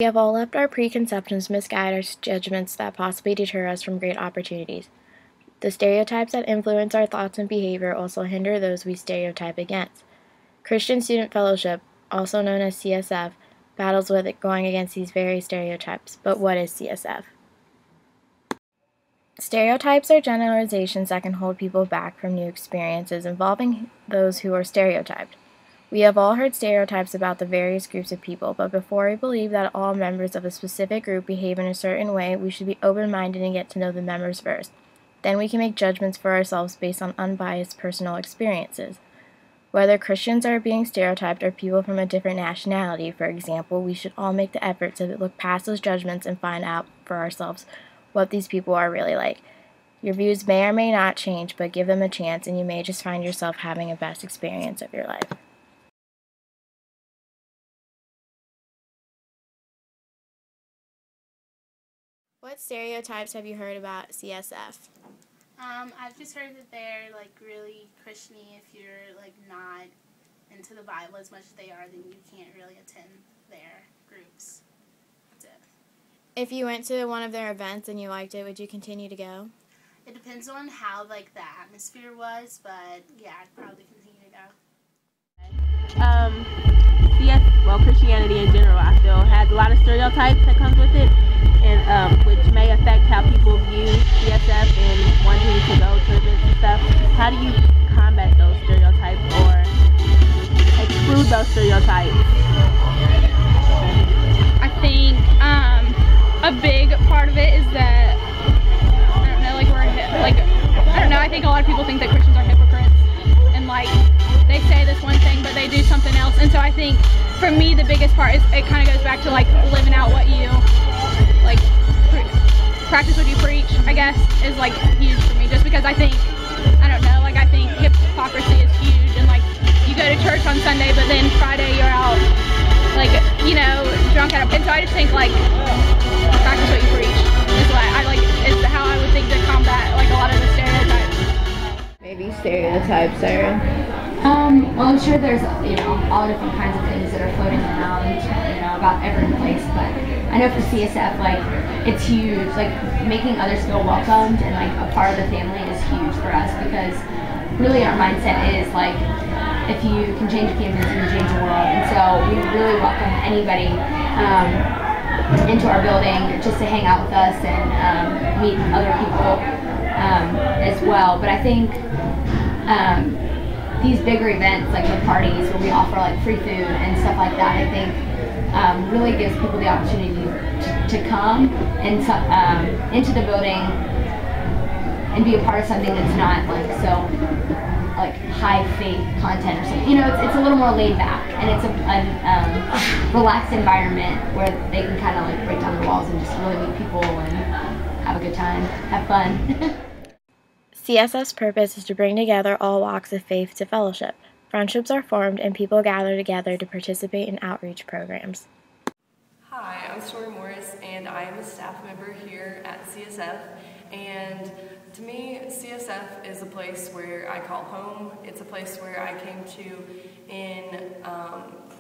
We have all left our preconceptions misguide our judgments that possibly deter us from great opportunities. The stereotypes that influence our thoughts and behavior also hinder those we stereotype against. Christian Student Fellowship, also known as CSF, battles with it going against these very stereotypes. But what is CSF? Stereotypes are generalizations that can hold people back from new experiences involving those who are stereotyped. We have all heard stereotypes about the various groups of people, but before we believe that all members of a specific group behave in a certain way, we should be open-minded and get to know the members first. Then we can make judgments for ourselves based on unbiased personal experiences. Whether Christians are being stereotyped or people from a different nationality, for example, we should all make the effort to look past those judgments and find out for ourselves what these people are really like. Your views may or may not change, but give them a chance and you may just find yourself having a best experience of your life. What stereotypes have you heard about CSF? I've just heard that they're like really Christian-y. If you're like not into the Bible as much as they are, then you can't really attend their groups. That's it. If you went to one of their events and you liked it, would you continue to go? It depends on how like the atmosphere was, but yeah, I'd probably continue to go. Christianity in general, I feel, has a lot of stereotypes that comes with it, and which may affect how people view CSF and wanting to go to events and stuff. How do you combat those stereotypes or exclude those stereotypes? I think a big part of it is that I think a lot of people think that Christians are hypocrites and like they say this one thing but they do something else, and so I think for me the biggest part is it kind of goes back to like living out what you like, practice what you preach, I guess, is like huge for me, just because I think, I don't know, like I think hypocrisy is huge, and like you go to church on Sunday but then Friday you're out like, you know, drunk at a, and so I just think like practice what you preach is what I like, is how I would think to combat like a lot of the stereotypes. Maybe stereotypes are... well, I'm sure there's, you know, all different kinds of things that are floating around, you know, about every place, but I know for CSF, like, it's huge, like, making others feel welcomed and, like, a part of the family is huge for us, because really our mindset is, like, if you can change a campus, you can change the world, and so we really welcome anybody into our building just to hang out with us and meet other people as well. But I think these bigger events, like the parties where we offer like free food and stuff like that, I think really gives people the opportunity to come and into the building and be a part of something that's not like so like high faith content or something. You know, it's a little more laid back, and it's a relaxed environment where they can kind of like break down the walls and just really meet people and have a good time, have fun. CSF's purpose is to bring together all walks of faith to fellowship. Friendships are formed and people gather together to participate in outreach programs. Hi, I'm Story Morris and I am a staff member here at CSF, and to me, CSF is a place where I call home. It's a place where I came to in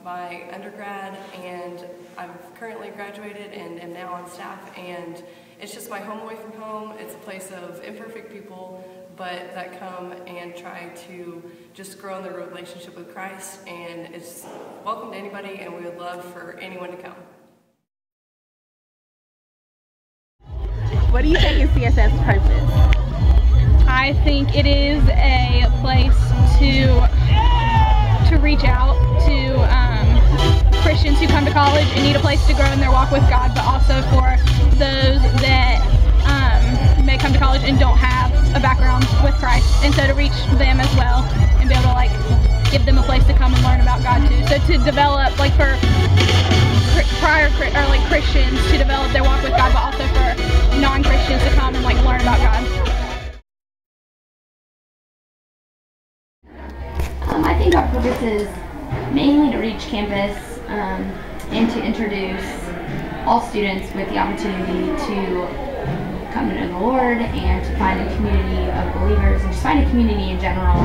my undergrad, and I've currently graduated and am now on staff, and it's just my home away from home. It's a place of imperfect people, but that come and try to just grow in their relationship with Christ, and it's welcome to anybody, and we would love for anyone to come. What do you think is CSF's purpose? I think it is a place to reach out to Christians who come to college and need a place to grow in their walk with God, but also for those that may come to college and don't have a background with Christ, and so to reach them as well and be able to like give them a place to come and learn about God too. So to develop, like for Christians to develop their walk with God, but also for non-Christians to come and like learn about God. I think our purpose is mainly to reach campus and to introduce all students with the opportunity to come to know the Lord and to find a community of believers and just find a community in general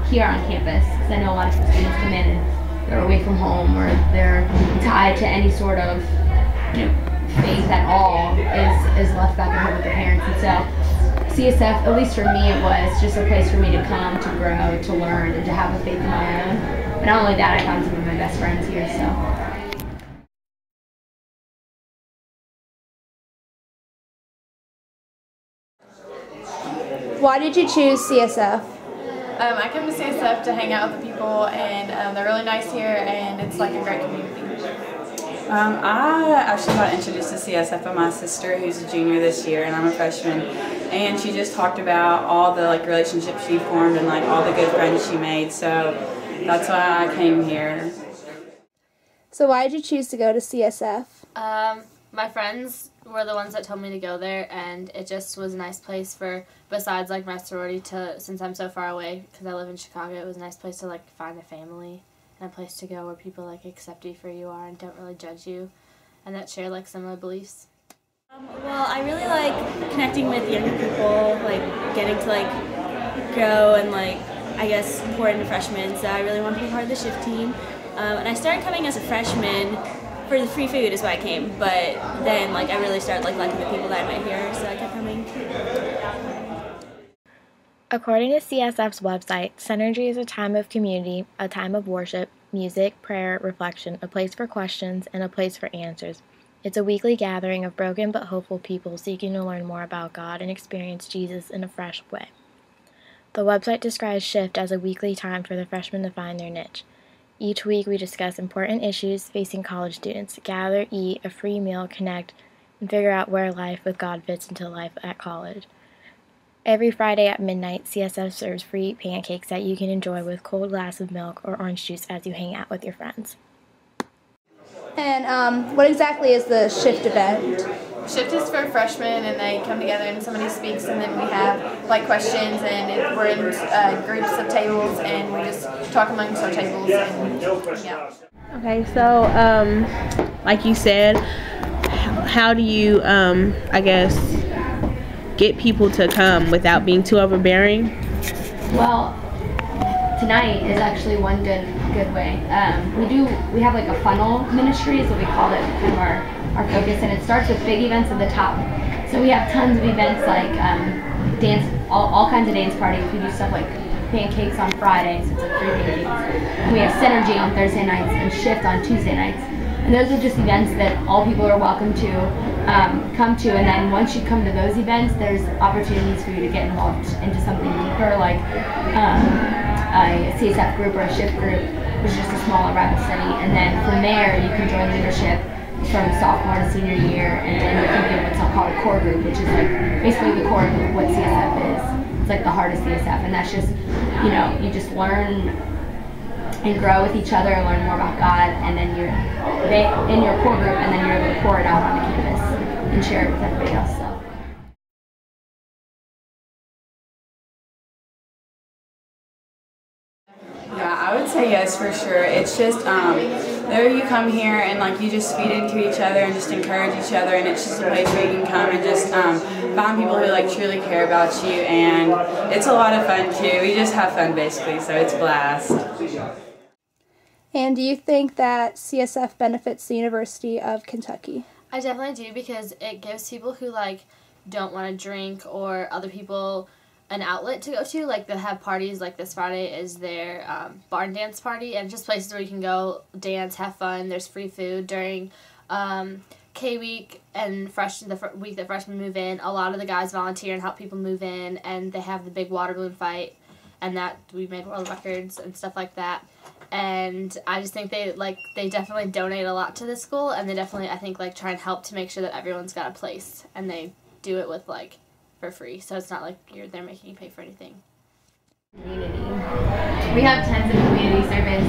here on campus, because I know a lot of students come in and they're away from home or they're tied to any sort of faith at all is left back at home with their parents. And so CSF, at least for me, it was just a place for me to come, to grow, to learn, and to have a faith of my own. But not only that, I found some of my best friends here. So. Why did you choose CSF? I come to CSF to hang out with the people, and they're really nice here, and it's like a great community. I actually got introduced to CSF by my sister, who's a junior this year, and I'm a freshman. And she just talked about all the relationships she formed and all the good friends she made. So that's why I came here. So why did you choose to go to CSF? My friends were the ones that told me to go there, and it just was a nice place for, besides my sorority, since I'm so far away because I live in Chicago, it was a nice place to find a family and a place to go where people accept you for who you are and don't really judge you, and that share similar beliefs. Well, I really like connecting with younger people, getting to grow and I guess pour into freshmen. So I really want to be part of the shift team, and I started coming as a freshman. For the free food is why I came, but then I really started liking the people that I met here, so I kept coming. According to CSF's website, Synergy is a time of community, a time of worship, music, prayer, reflection, a place for questions, and a place for answers. It's a weekly gathering of broken but hopeful people seeking to learn more about God and experience Jesus in a fresh way. The website describes Shift as a weekly time for the freshmen to find their niche. Each week we discuss important issues facing college students, gather, eat, a free meal, connect, and figure out where life with God fits into life at college. Every Friday at midnight, CSF serves free pancakes that you can enjoy with a cold glass of milk or orange juice as you hang out with your friends. And what exactly is the Shift event? Shift is for freshmen, and they come together and somebody speaks, and then we have questions, and we're in groups of tables, and we just talk amongst our tables and hang out. Okay, so like you said, how do you I guess get people to come without being too overbearing? Well, tonight is actually one good way. We have a funnel ministry is what we call it, kind of our focus, and it starts with big events at the top. So we have tons of events dance, all kinds of dance parties. We do stuff like pancakes on Fridays, it's free pancakes. And we have Synergy on Thursday nights and Shift on Tuesday nights. And those are just events that all people are welcome to come to. And then once you come to those events, there's opportunities for you to get involved into something deeper, like a CSF group or a Shift group, which is just a smaller Bible study. And then from there, you can join leadership from sophomore to senior year, and then you can be in what's called a core group, which is basically the core of what CSF is. It's the heart of CSF, and that's just, you just learn and grow with each other, learn more about God, and then you're in your core group, and then you're able to pour it out on the campus and share it with everybody else. So. Yeah, I would say yes for sure. It's just there you come here and you just feed into each other and just encourage each other, and it's just a place where you can come and just find people who truly care about you, and it's a lot of fun too. We just have fun basically, so it's a blast. And do you think that CSF benefits the University of Kentucky? I definitely do, because it gives people who don't want to drink or other people an outlet to go to. They'll have parties, this Friday is their barn dance party, and just places where you can go dance, have fun. There's free food during K-Week and the week that freshmen move in. A lot of the guys volunteer and help people move in, and they have the big water balloon fight, and that we made world records and stuff like that. And I just think they definitely donate a lot to this school, and they definitely, I think, try and help to make sure that everyone's got a place, and they do it with for free, so it's not they're making you pay for anything. Community. We have tons of community service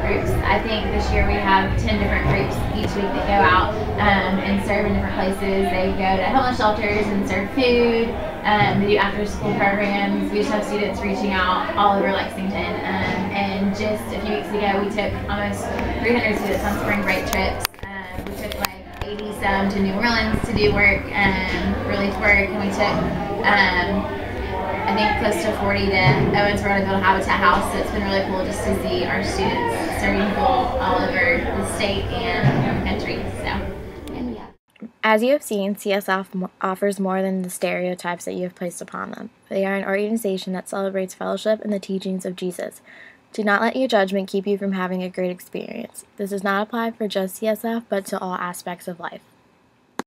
groups. I think this year we have 10 different groups each week that go out and serve in different places. They go to homeless shelters and serve food. They do after-school programs. We just have students reaching out all over Lexington. And just a few weeks ago, we took almost 300 students on spring break trips. We took 80-some to New Orleans to do work, relief work, and we took I think close to 40 to Owens. We're going to build a Habitat House, so it's been really cool just to see our students serving people all over the state and the country. As you have seen, CSF offers more than the stereotypes that you have placed upon them. They are an organization that celebrates fellowship and the teachings of Jesus. Do not let your judgment keep you from having a great experience. This does not apply for just CSF, but to all aspects of life.